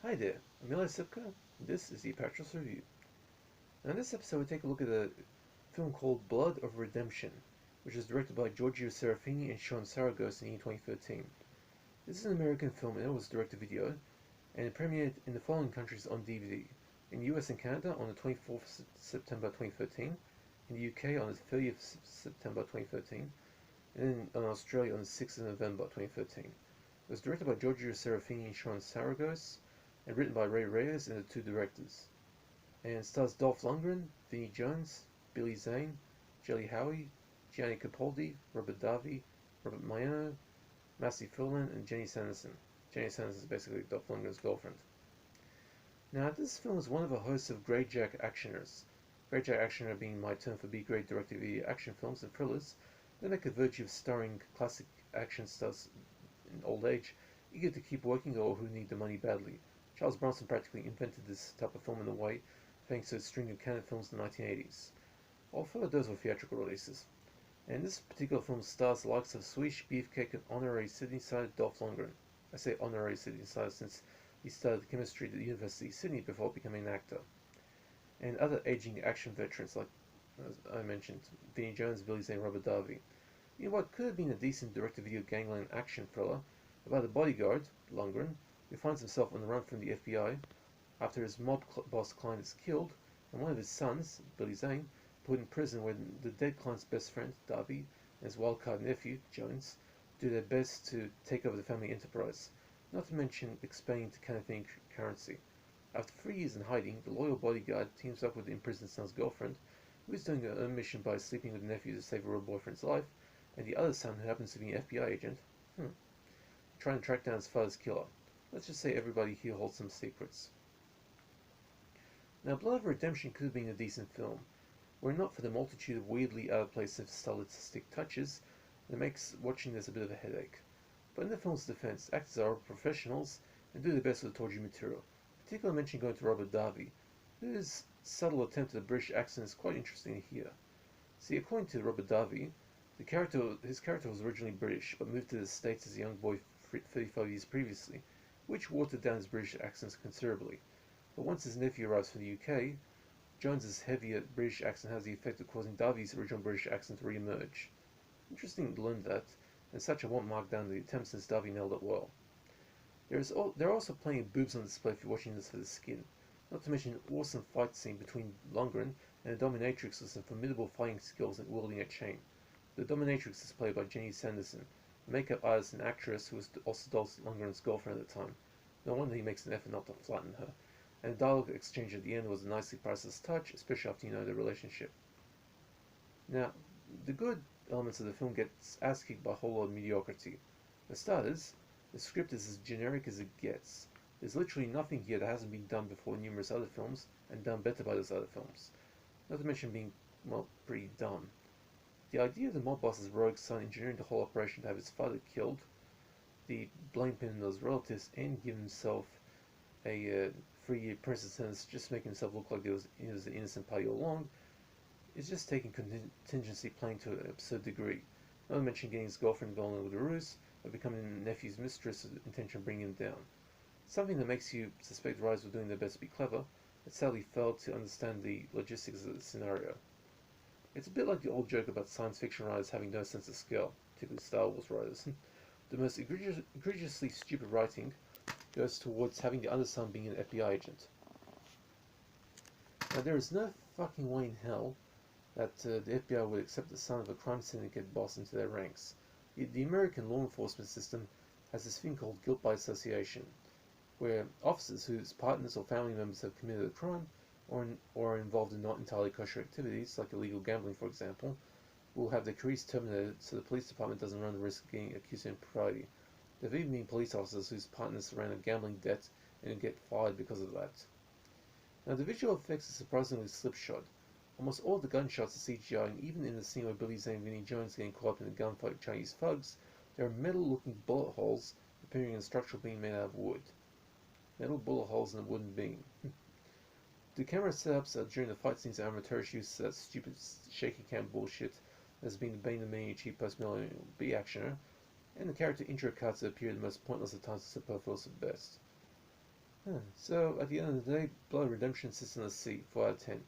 Hi there, I'm Eli Sipka, and this is the Apatros Review. Now in this episode we take a look at a film called Blood of Redemption, which was directed by Giorgio Serafini and Sean Saragos in 2013. This is an American film and it was direct-to-video, and it premiered in the following countries on DVD. In the US and Canada on the 24th September 2013, in the UK on the 30th September 2013, and in Australia on the 6th of November 2013. It was directed by Giorgio Serafini and Sean Saragos, and written by Ray Reyes and the two directors. And stars Dolph Lundgren, Vinnie Jones, Billy Zane, Jelly Howie, Gianni Capaldi, Robert Davi, Robert Maiano, Massey Ferland, and Jenny Sanderson. Jenny Sanderson is basically Dolph Lundgren's girlfriend. Now, this film is one of a host of Greyjack Actioners. Greyjack Actioner being my term for B-grade direct-to-video action films and thrillers that make a virtue of starring classic action stars in old age, eager to keep working or who need the money badly. Charles Bronson practically invented this type of film in a way, thanks to a string of canon films in the 1980s. All four of those were theatrical releases. And this particular film stars the likes of Swedish beefcake and honorary Sydney-sided Dolph Lundgren. I say honorary Sydney-sided since he studied chemistry at the University of Sydney before becoming an actor. And other aging action veterans like, as I mentioned, Vinnie Jones, Billy Zane, Robert Davi. In what could have been a decent direct-to-video gangland action thriller about a bodyguard, Lundgren, who finds himself on the run from the FBI after his mob boss client is killed and one of his sons, Billy Zane, put in prison when the dead client's best friend, Darby, and his wildcard nephew, Jones, do their best to take over the family enterprise, not to mention expanding to counterfeiting currency. After 3 years in hiding, the loyal bodyguard teams up with the imprisoned son's girlfriend, who is doing her own mission by sleeping with the nephew to save her real boyfriend's life, and the other son, who happens to be an FBI agent, trying to track down his father's killer. Let's just say everybody here holds some secrets. Now, Blood of Redemption could have been a decent film, were it not for the multitude of weirdly out-of-place stylistic touches that makes watching this a bit of a headache. But in the film's defense, actors are professionals and do their best with the tawdry material. Particularly mention going to Robert Davi, whose subtle attempt at a British accent is quite interesting to hear. See, according to Robert Davi, his character was originally British, but moved to the States as a young boy 35 years previously, which watered down his British accent considerably. But once his nephew arrives from the UK, Jones's heavier British accent has the effect of causing Davi's original British accent to re-emerge. Interesting to learn that, and such I won't mark down the attempt since Davi nailed it well. There are also plenty of boobs on display if you're watching this for the skin, not to mention an awesome fight scene between Lundgren and a dominatrix with some formidable fighting skills and wielding a chain. The dominatrix is played by Jenny Sanderson, a makeup artist and actress who was also Dolph Lundgren's girlfriend at the time. No wonder he makes an effort not to flatten her. And the dialogue exchange at the end was a nicely priceless touch, especially after you know the relationship. Now, the good elements of the film gets ass-kicked by a whole lot of mediocrity. For starters, the script is as generic as it gets. There's literally nothing here that hasn't been done before in numerous other films, and done better by those other films. Not to mention being, well, pretty dumb. The idea of the mob boss's rogue son engineering the whole operation to have his father killed, the blame pin in those relatives, and give himself a 3-year prison sentence just to make himself look like he was an innocent party all along, is just taking contingency playing to an absurd degree. Not to mention getting his girlfriend going with the ruse of becoming the nephew's mistress with the intention of bringing him down. Something that makes you suspect the writers were doing their best to be clever, but sadly failed to understand the logistics of the scenario. It's a bit like the old joke about science fiction writers having no sense of scale, particularly Star Wars writers. The most egregiously stupid writing goes towards having the other son being an FBI agent. Now, there is no fucking way in hell that the FBI would accept the son of a crime syndicate boss into their ranks. The American law enforcement system has this thing called guilt by association, where officers whose partners or family members have committed a crime or are involved in not entirely kosher activities, like illegal gambling for example, will have their careers terminated so the police department doesn't run the risk of getting accused of impropriety. There have even been police officers whose partners ran a gambling debt and get fired because of that. Now, the visual effects are surprisingly slipshod. Almost all the gunshots are CGI, and even in the scene where Billy Zane and Vinnie Jones getting caught up in a gunfight with Chinese thugs, there are metal-looking bullet holes appearing in a structural beam made out of wood. Metal bullet holes in a wooden beam. The camera setups during the fight scenes are amateurish use of that stupid shaky cam bullshit that has been the bane of many cheap post-millennial B-actioner, and the character intro cuts that appear the most pointless at times and superfluous at best. So, at the end of the day, Blood Redemption sits in a C, 4 out of 10.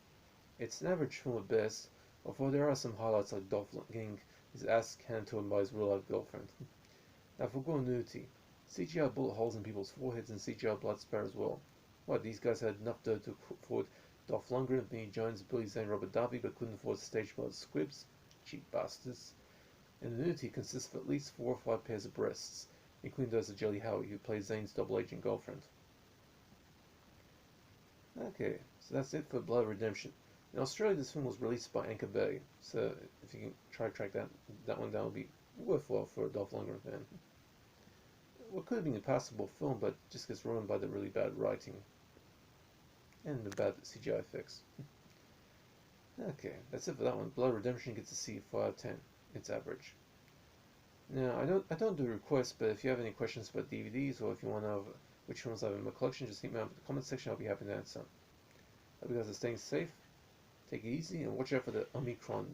It's an average film at best, although there are some highlights like Dolph getting his ass handed to him by his real-life girlfriend. Now, for gore nudity, CGI bullet holes in people's foreheads and CGI blood spatter as well. What, these guys had enough dirt to afford Dolph Lundgren, Vinnie Jones, Billy Zane, Robert Darby, but couldn't afford stage blood squibs? Cheap bastards. And the nudity consists of at least 4 or 5 pairs of breasts, including those of Jelly Howie, who plays Zane's double agent girlfriend. Okay, so that's it for Blood Redemption. In Australia, this film was released by Anchor Bay, so if you can try to track that one down, it would be worthwhile for a Dolph Lundgren fan. What could have been a passable film, but just gets ruined by the really bad writing and the bad CGI effects. Okay, that's it for that one. Blood Redemption gets a C, 5 out of 10. It's average. Now, I don't do requests, but if you have any questions about DVDs, or if you want to know which films I have in my collection, just hit me up in the comment section. I'll be happy to answer. Hope you guys are staying safe, take it easy, and watch out for the Omicron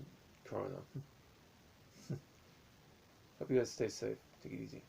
corona. Hope you guys stay safe, take it easy.